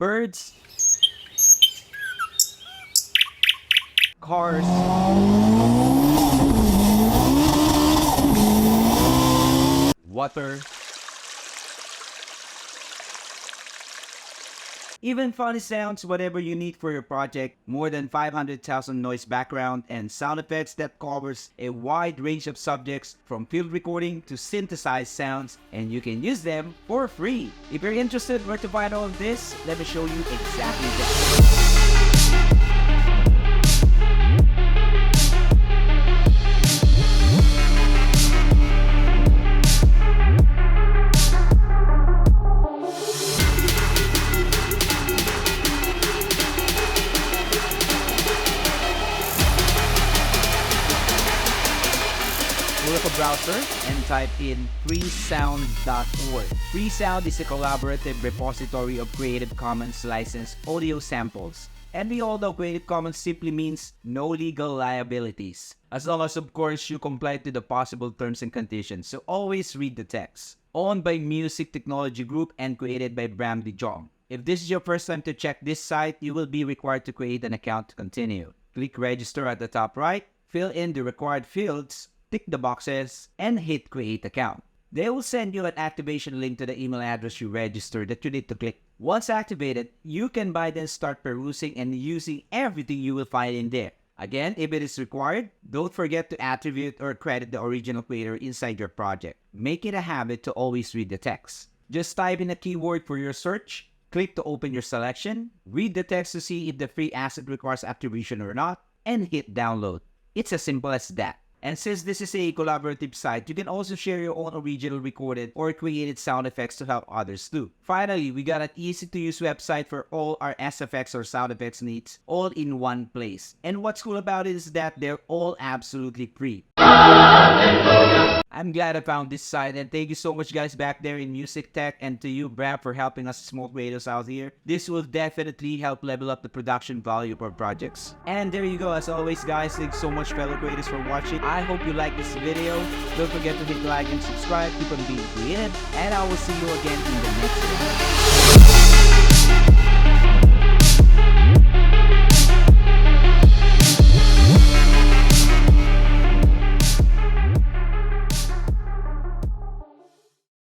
Birds, cars, water, even funny sounds, whatever you need for your project. More than 500,000 noise background and sound effects that covers a wide range of subjects from field recording to synthesized sounds, and you can use them for free. If you're interested where to find all of this, let me show you exactly that. Pull up a browser and type in freesound.org. Freesound is a collaborative repository of Creative Commons licensed audio samples. And we all know Creative Commons simply means no legal liabilities, as long as of course you comply to the possible terms and conditions, so always read the text. Owned by Music Technology Group and created by Bramley Jong. If this is your first time to check this site, you will be required to create an account to continue. Click register at the top right, fill in the required fields, tick the boxes, and hit create account. They will send you an activation link to the email address you registered that you need to click. Once activated, you can by then start perusing and using everything you will find in there. Again, if it is required, don't forget to attribute or credit the original creator inside your project. Make it a habit to always read the text. Just type in a keyword for your search, click to open your selection, read the text to see if the free asset requires attribution or not, and hit download. It's as simple as that. And since this is a collaborative site, you can also share your own original recorded or created sound effects to help others too. Finally, we got an easy-to-use website for all our SFX or sound effects needs, all in one place. And what's cool about it is that they're all absolutely free. I'm glad I found this site, and thank you so much guys back there in Music Tech, and to you Bram for helping us small creators out here. This will definitely help level up the production value of our projects. And there you go, as always guys, thanks so much fellow creators for watching. I hope you like this video. Don't forget to hit like and subscribe, keep on being creative, and I will see you again in the next one.